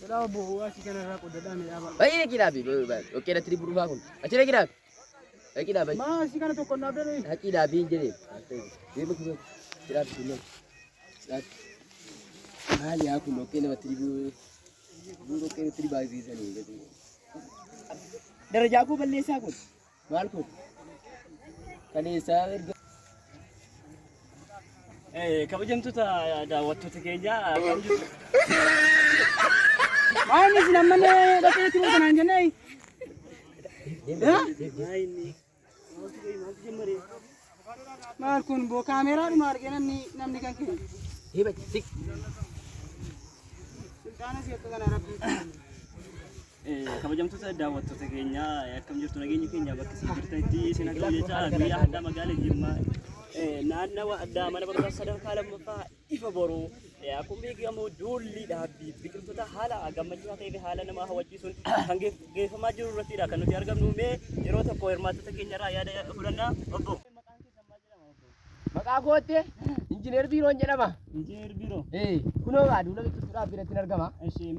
Kalau buah sih kan aku dadah nih apa? Ini kita bi, oke ada 1000 rupiah kun. Acara kita. Kita bi. Masih kan tuh kon ada nih. Kita bi jadi. Dia begitu. Kita dulu. Hali aku oke nama 1000. Buru oke 1000 aja nih gitu. Daraja aku balesa kun. Mal kun. Kanisa Kabajamtoota daawwattoota keenya kabajamtoota. Maal isin ammallee dhaqee itti boqonnaan jennee? Maal kun boo kaameraadhuma argee namni kan kennu. Sultaana si akka kana rabbi. Kabajamtoota daawwattoota keenya akkam jirtu nageenyi keenya bakka isin jirtanitti isin akka jecha biyya addaa magaalaa Jimmaa naannawa addaa mana barumsaa sadarkaa lammaffaa ifa boruu akkuma beekamu duulli dhaabbii biqiltoota haala gammachiisaa ta'ee fi haala nama hawwachiisuun kan geeffamaa jiru irrattidha kan nuti argamnu mee yeroo tokko hirmaattota keenyarraa yaada fudhannaa obbo. Maqaa kootti injiinar biiroon jedhama. Injiinar biiroo. Kunoo duula biqiltuudhaaf biratti argama.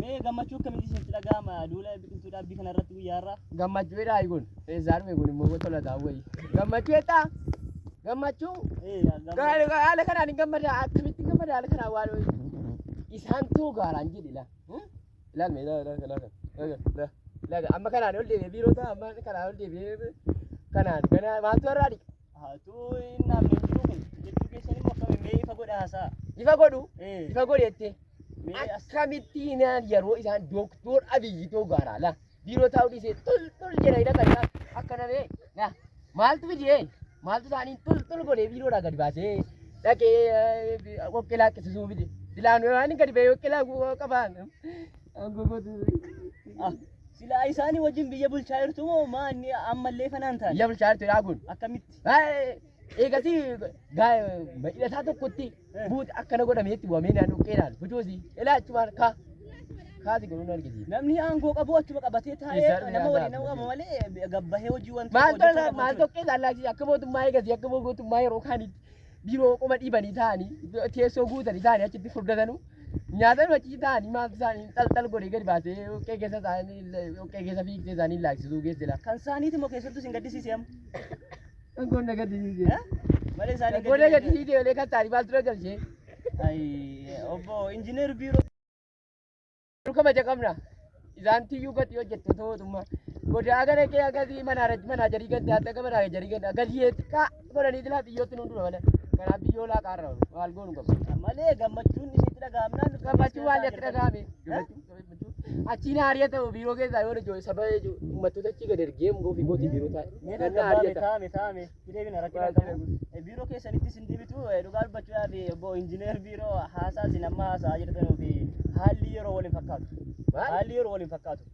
Mee gammachuu akkamitti isinitti dhaga'ama duula biqiltuu dhaabbii kana irratti guyyaarraa? Gammachuudha kun. Zaarme kun immoo tola daawwayi. Gammachuu eetaa? Gammachuu? Haala kanaan hin gammada akkamitti gammada haala kanaan waan isaan too gaaraan jedhila. Ilaalme ilaalme amma kanaan ol deebi'ee biiroota amma kanaan ol deebi'ee kanaan maaltu irraa dhiqa? Tuu namni jiru kun jechuu keessan immoo akkamiin ifa godha haasaa? Ifa godhu? Ifa godheette. Akkamittiin yeroo isaan Dooktor Abiyyi too gaaraala. Biiroo taa'uu dhiisee tol jedha hidhatan akkana bee maaltu fidee? Maaltu isaanii tol godhee biiroodhaa gadi baasee dhaqee qoqqee laaqqisisuu fide. Silaan waan gadi ba'ee qoqqee laaqquu qabaan. Silaa isaanii wajjin biyya bulchaa jirtu moo maanni ammallee fanaan ta'a? Biyya bulchaa jirtu kun. Akkamitti? Eegasii hidhataa tokkotti buuti akkana godhameetti bu'amee naannoo qoqqeedhaan bujuusi ilaachumaan kaasi godhuun argisiisa. Namni aangoo qabu achuma qabatee taa'ee nama waliin nama qaba malee gabbahee hojii wanti maal tokkee laallaaksii akka mootummaa eegasii akka mootummaa yeroo kaanitti biiroo qoma dhiibanii taa'anii teessoo guutanii taa'anii achitti furdatanu nyaatan achi taa'anii maaltu isaanii xalxal godhee gadi baasee qoqqee keessa fiigsee isaanii laaksisuu geessila. Kan isaaniiti moo keessattuu isin gaddisiisee amma? Goonna gaddisiisee. Malee isaanii goonna gaddisiisee olee kan taa'anii maaltu galchee? Obbo Injiinar biiroo. Kabaja qabna. Isaan tiyyuu gadi hojjettu mootummaa. Godaa gara kee akkasii mana jarii gadi adda gama jarii gadi akkasii xiqqaa godhanii silaa biyyootti nu dura malee. Kanaaf biyyoo laa qaarra maal goonu qabu. Malee gammachuun isitti dhaga'amnaan gammachuu waan itti dhaga'ame. Achiin haariya ta'u biiroo keessaa yoo ijoo saba uummattoota achi gadi ergee ofii gootii biiroo taa'e. Taa'ame deebina rakkina qabu. Biiroo keessanitti isin deebitu dhugaa dubbachuudhaaf obbo Injiinar biiroo haasaa isin amma haasaa jirtanuu fi haalli yeroo waliin fakkaatu. Haalli yeroo waliin fakkaatu.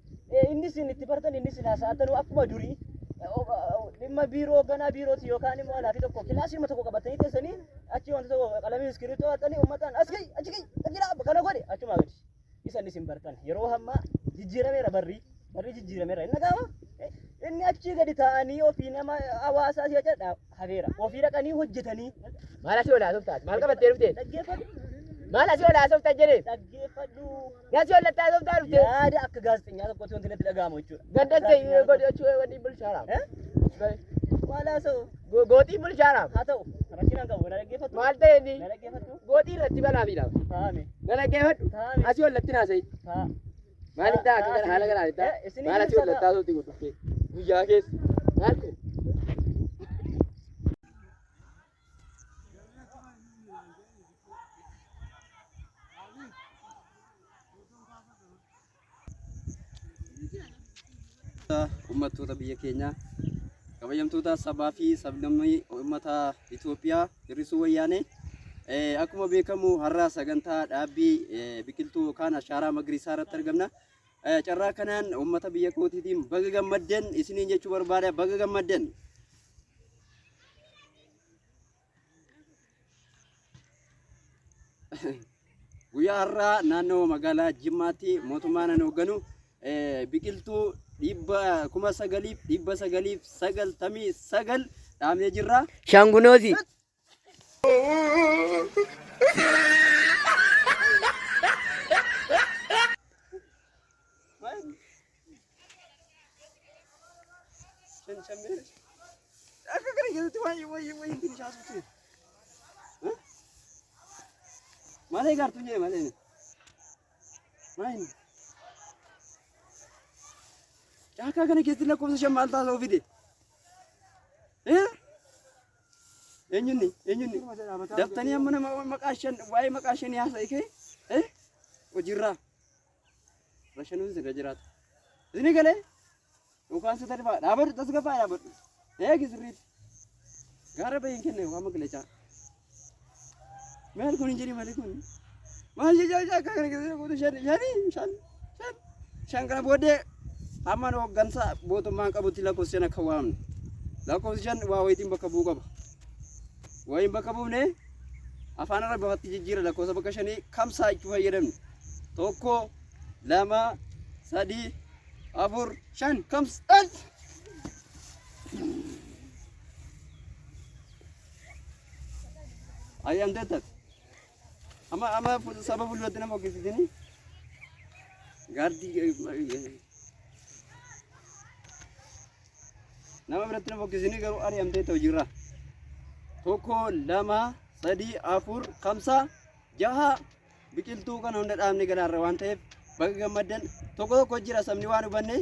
Inni isin itti bartan inni isin haasa'atanu akkuma durii dhimma biiroo ganaa biirooti yookaan immoo alaafi tokko kilaasii tokko qabatanii teessanii achi wanta tokko qalamii iskiriitoo haxanii uummataan as gahi achi gahi dhagiidhaa kana godhe achuma gadi. Isan isin bartan yeroo hammaa jijjiirameera barri jijjiirameera inni gaama. Inni achi gadi taa'anii ofii nama hawaasaa si'a jedha habeera ofii dhaqanii hojjetanii. Maal asii olaasuuf taate maal qabattee dhuftee? Dhaggeeffadhu. Maal asii olaasuuf taate jedhee? Dhaggeeffadhu. Asii olaasuuf taate dhuftee? Yaada akka gaazexeenyaa tokkotti wanti natti dhaga'amu jechuudha. Gandatti godhachuu wanni bulchaaraam. Maal haasa'u? Gootii bulchaaraam. Haa ta'u rakkinaan qabu na dhaggeeffadhu. Maal ta'e inni? Na dhaggeeffadhu. Gootii irratti balaafiidhaam. Taa'ame. Na dhaggeeffadhu. Taa'ame. Asii ollatti naasa'i. Haa. Maaliif ta'a akka haala kanaan ta'a? Maal asii ollatti haasa'uutti godhuftee? Guyyaa keessa. Maal kun? Uummattoota biyya keenyaa kabajamtoota sabaa fi sablammii uummata Itoophiyaa hir'isuu wayyaanee akkuma beekamu har'a sagantaa dhaabbii biqiltuu yookaan ashaaraa magariisaa irratti argamna. Carraa kanaan uummata biyya kootiitiin baga gammaddan isiniin jechuu barbaada. Baga gammaddan. Guyyaa har'aa naannoo magaalaa Jimmaatti mootummaan ani hoogganu biqiltuu 9,999 dhaabnee jirra. Shangunooti. shan mere. Akka kana keessatti waa'ee ittiin shaasuuti. Malee gaartuu jee malee. Maali? Akka kana keessatti lakkoofsa shan maal taasisa ofite? Eenyuuni? Daftanii amma nama maqaa shan waa'ee maqaa shanii haasa'e kee hojiirraa rashanuun sirra jiraata. Isini galee yookaan sitta dhufaa dhaabadhu tasgabbaa dhaabadhu. Eegi sirriitti. Gaara bahiin kenne waan magaleechaa. Maal kun hin jedhi malee kun? Maal jechaa akka kana keessatti gootu shan kana booddee hamma hooggansa mootummaan qabutti lakkoofsa shan akka waamne. Lakkoofsi shan waa wayitiin bakka bu'uu qaba. Wayiin bakka buufne afaan arabaatti jijjiira lakkoofsa bakka shanii kamsaa itti fayyadamne. Tokko, lama, sadii, afur, shan kams. Ayam tetap. Ama sabab fulduratti nama hoggisiisini. Gaardii nama biratti nama hoggisiisini garuu ari'amtee ta'u jirra. Tokko, lama, sadii, afur, kamsa, jaha biqiltuu kana hunda dhaabne galaarra waan ta'eef bakka gammaddan tokko jira sabni waan hubanne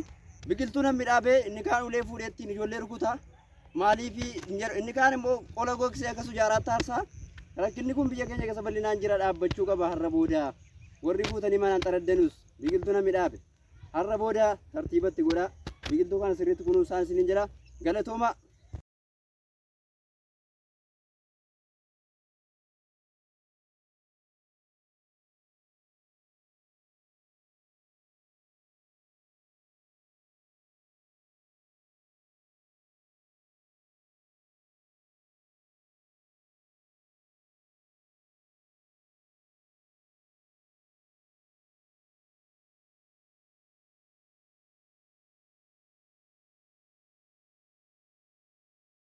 biqiltuu namni dhaabee inni kaan ulee fuudhee ittiin ijoollee rukutaa maaliif inni kaan immoo qola gogsee akka sujaaraatti aarsaa rakkinni kun biyya keenya keessa bal'inaan jira dhaabbachuu qaba har'a booda warri fuutanii manaan xaraddanus biqiltuu namni dhaabe har'a booda tartiibatti godha biqiltuu kana sirriitti kunuunsaan isiniin jira galatooma.